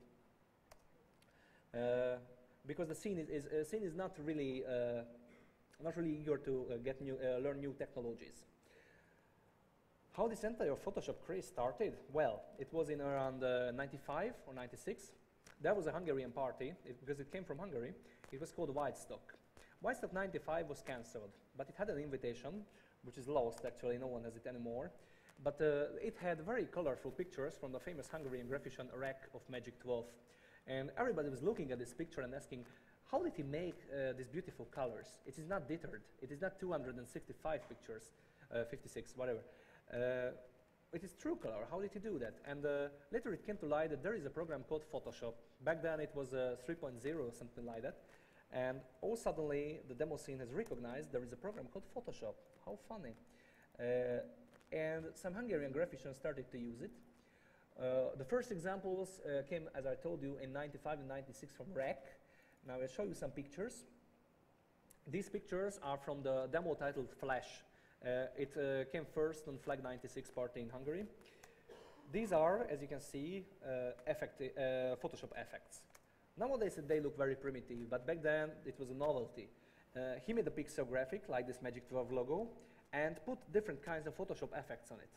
because the scene is not really eager to learn new technologies. How this entire Photoshop craze started? Well, it was in around 95 or 96. There was a Hungarian party, because it came from Hungary. It was called Whitestock. Whitestock 95 was cancelled, but it had an invitation, which is lost actually, no one has it anymore. But it had very colorful pictures from the famous Hungarian graphician Rek of Magic 12. And everybody was looking at this picture and asking, how did he make these beautiful colors? It is not dittered. It is not 265 pictures, 56, whatever. It is true color. How did he do that? And later it came to light that there is a program called Photoshop. Back then it was 3.0 or something like that. And all suddenly the demo scene has recognized there is a program called Photoshop. How funny. And some Hungarian graphicians started to use it. The first examples came, as I told you, in 95 and 96 from Rek. Now I'll show you some pictures. These pictures are from the demo titled Flash. It came first on Flag 96 party in Hungary. These are, as you can see, Photoshop effects. Nowadays they look very primitive, but back then it was a novelty. He made a pixel graphic like this Magic 12 logo and put different kinds of Photoshop effects on it.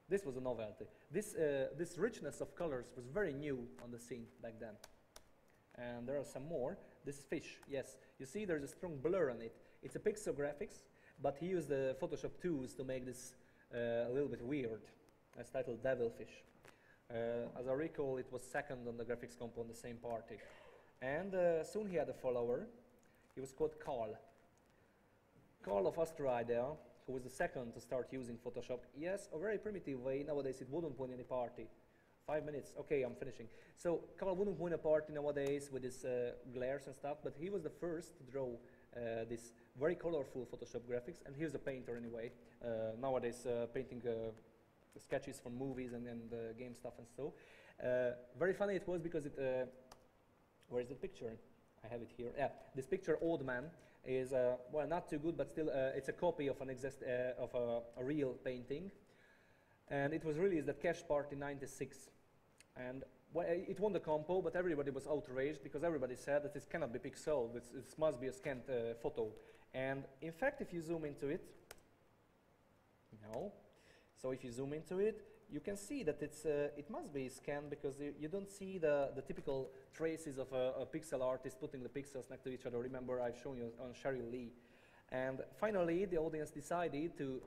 This was a novelty. This richness of colors was very new on the scene back then. And there are some more. This fish, yes. You see there's a strong blur on it. It's a pixel graphics, but he used the Photoshop tools to make this a little bit weird. It's titled Devilfish. As I recall, it was second on the graphics comp on the same party. And soon he had a follower. He was called Carl. Carl of Asteroidea, who was the second to start using Photoshop. Yes, a very primitive way. Nowadays it wouldn't win any party. 5 minutes. Okay, I'm finishing. So Carl wouldn't win a party nowadays with his glares and stuff, but he was the first to draw this very colorful Photoshop graphics, and he was a painter anyway. Nowadays painting sketches from movies and game stuff and so. Very funny it was because it, where is the picture? I have it here. Yeah, this picture, Old Man, is, well, not too good, but still it's a copy of a real painting. And it was released at Cash Party 96. And well, it won the compo, but everybody was outraged because everybody said that this cannot be pixel, it must be a scanned photo. And in fact, if you zoom into it, no. So if you zoom into it, you can see that it must be scanned because you don't see the typical traces of a pixel artist putting the pixels next to each other. Remember, I've shown you on Cheryl Lee. And finally, the audience decided to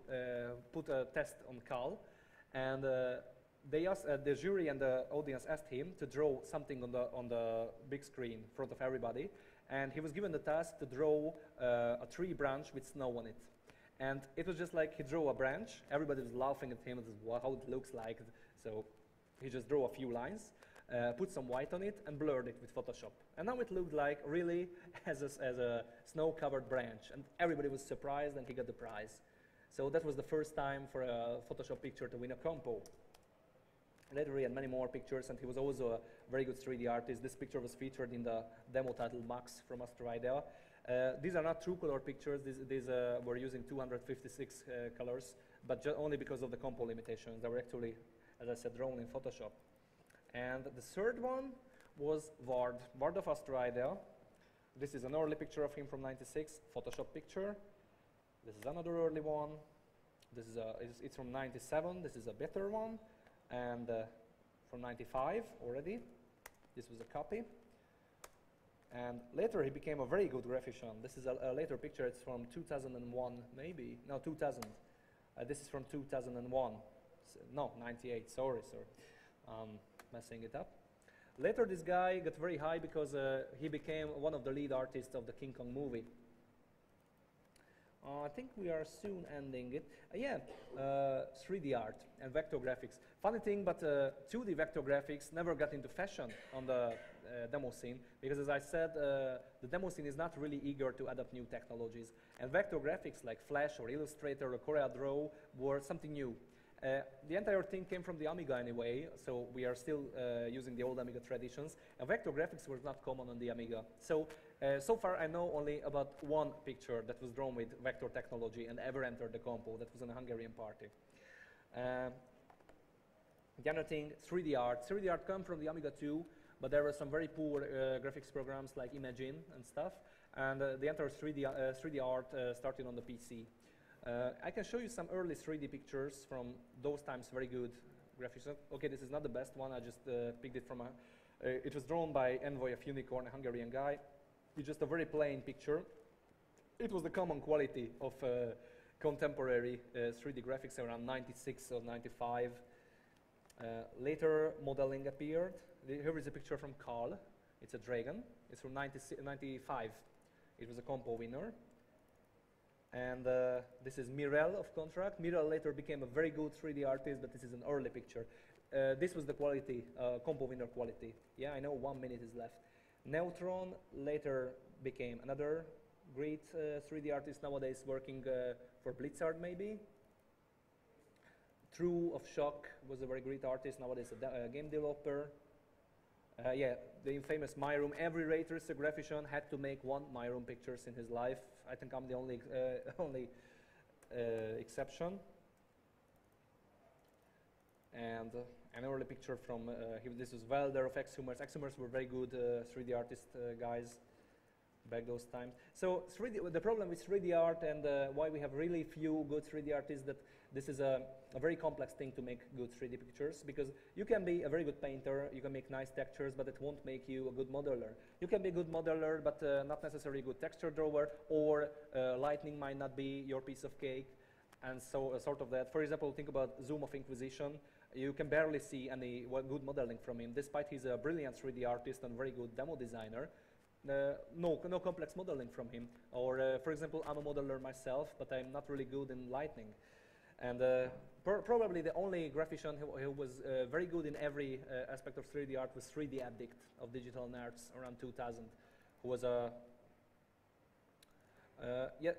put a test on Carl, and they asked, the jury and the audience asked him to draw something on the big screen in front of everybody, and he was given the task to draw a tree branch with snow on it. And it was just like he drew a branch, everybody was laughing at him, how it looks like, so he just drew a few lines, put some white on it, and blurred it with Photoshop. And now it looked like really as a snow-covered branch, and everybody was surprised, and he got the prize. So that was the first time for a Photoshop picture to win a compo. Later he had many more pictures, and he was also a very good 3D artist. This picture was featured in the demo titled Max from Asteroidea. These are not true color pictures. These were using 256 colors, but only because of the compo limitations. They were actually, as I said, drawn in Photoshop. And the third one was Vard of Asteroidea. This is an early picture of him from '96, Photoshop picture. This is another early one. This is it's from '97. This is a better one. And from '95 already. This was a copy. And later he became a very good graphician. This is a later picture. It's from 2001, maybe. No, 2000. This is from 2001. No, '98. Sorry. Messing it up. Later this guy got very high because he became one of the lead artists of the King Kong movie. I think we are soon ending it. 3D art and vector graphics. Funny thing, but 2D vector graphics never got into fashion on the demo scene, because as I said, the demo scene is not really eager to adopt new technologies. And vector graphics like Flash or Illustrator or CorelDRAW were something new. The entire thing came from the Amiga anyway, so we are still using the old Amiga traditions. And vector graphics was not common on the Amiga. So far I know only about one picture that was drawn with vector technology and ever entered the compo. That was in a Hungarian party. The other thing, 3D art. 3D art come from the Amiga too, but there were some very poor graphics programs like Imagine and stuff. And the entire 3D art started on the PC. I can show you some early 3D pictures from those times, very good graphics. Okay, this is not the best one, I just picked it from it was drawn by Envoy of Unicorn, a Hungarian guy. It's just a very plain picture. It was the common quality of contemporary 3D graphics around '96 or '95. Later, modeling appeared. Here is a picture from Carl. It's a dragon. It's from '95. It was a compo winner. And this is Mirel of Contract. Mirel later became a very good 3D artist, but this is an early picture. This was the quality, compo winner quality. Yeah, I know 1 minute is left. Neutron later became another great 3D artist nowadays, working for Blizzard maybe. True of Shock was a very great artist, nowadays a game developer. The infamous My Room. Every ray tracer graphician had to make one My Room pictures in his life. I think I'm the only exception. And an early picture from this was Welder of Exhumers. Exhumers were very good 3D artist guys back those times. So the problem with 3D art and why we have really few good 3D artists, that this is a very complex thing to make good 3D pictures, because you can be a very good painter, you can make nice textures, but it won't make you a good modeler. You can be a good modeler, but not necessarily a good texture drawer, or lighting might not be your piece of cake, and so sort of that. For example, think about Zoom of Inquisition. You can barely see any good modeling from him, despite he's a brilliant 3D artist and very good demo designer. No complex modeling from him. Or, for example, I'm a modeler myself, but I'm not really good in lighting. And probably the only graphician who was very good in every aspect of 3D art was 3D Addict of Digital Nerds around 2000, who was a...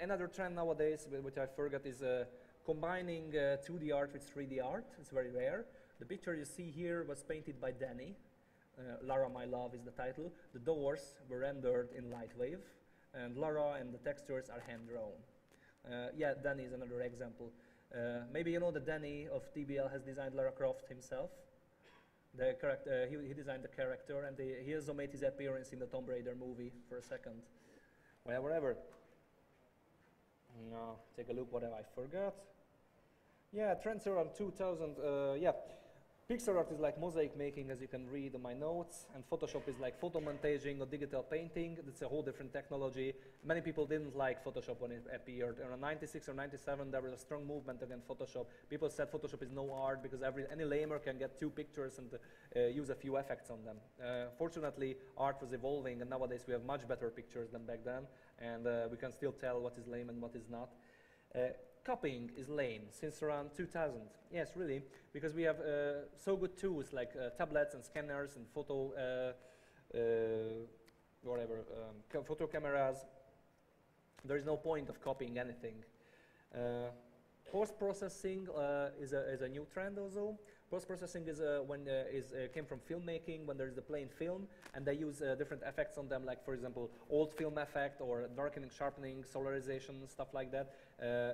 another trend nowadays, which I forgot, is combining 2D art with 3D art. It's very rare. The picture you see here was painted by Danny. Lara, My Love is the title. The doors were rendered in Lightwave, and Lara and the textures are hand-drawn. Danny is another example. Maybe you know that Danny of TBL has designed Lara Croft himself. The character, he designed the character, and he also made his appearance in the Tomb Raider movie for a second. Well, whatever. Now, take a look what I forgot. Yeah, trends around 2000. Pixel art is like mosaic making, as you can read in my notes, and Photoshop is like photo montaging or digital painting. It's a whole different technology. Many people didn't like Photoshop when it appeared. Around 96 or 97, there was a strong movement against Photoshop. People said Photoshop is no art because any lamer can get 2 pictures and use a few effects on them. Fortunately, art was evolving, and nowadays we have much better pictures than back then, and we can still tell what is lame and what is not. Copying is lame since around 2000. Yes, really, because we have so good tools like tablets and scanners and photo cameras. There is no point of copying anything. Post-processing is a new trend also. Post-processing is came from filmmaking, when there is a plain film, and they use different effects on them, like for example, old film effect or darkening, sharpening, solarization, stuff like that.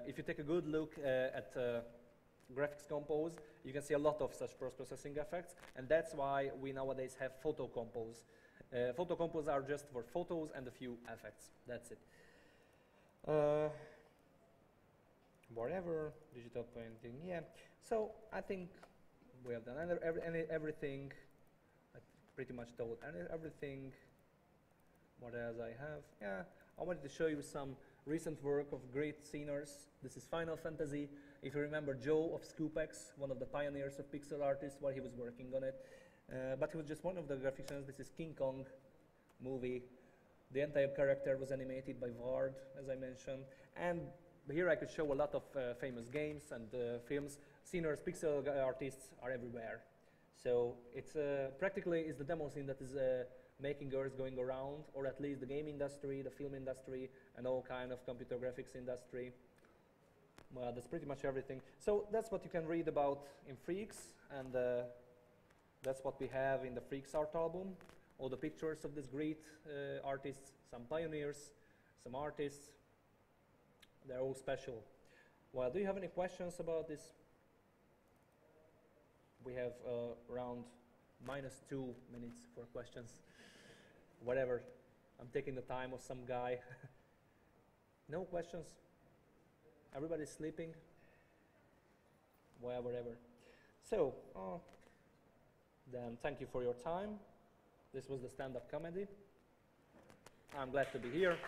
If you take a good look at graphics compose, you can see a lot of such post-processing effects, and that's why we nowadays have photo compose. Photo compose are just for photos and a few effects. That's it. Whatever, digital painting, yeah. So I think we have done everything. I pretty much told everything. What else I have? Yeah, I wanted to show you some recent work of great sceners. This is Final Fantasy. If you remember Joe of Scoopex, one of the pioneers of pixel artists, while he was working on it. But he was just one of the graphics. This is King Kong movie. The entire character was animated by Vard, as I mentioned. And here I could show a lot of famous games and films. Sceners, pixel artists are everywhere. So it's practically is the demo scene that is making Earth going around, or at least the game industry, the film industry, and all kind of computer graphics industry. Well, that's pretty much everything. So that's what you can read about in Freaks, and that's what we have in the Freaks art album. All the pictures of these great artists, some pioneers, some artists. They're all special. Well, do you have any questions about this? We have around -2 minutes for questions. Whatever. I'm taking the time of some guy. No questions? Everybody's sleeping? Well, whatever. So, then thank you for your time. This was the stand-up comedy. I'm glad to be here.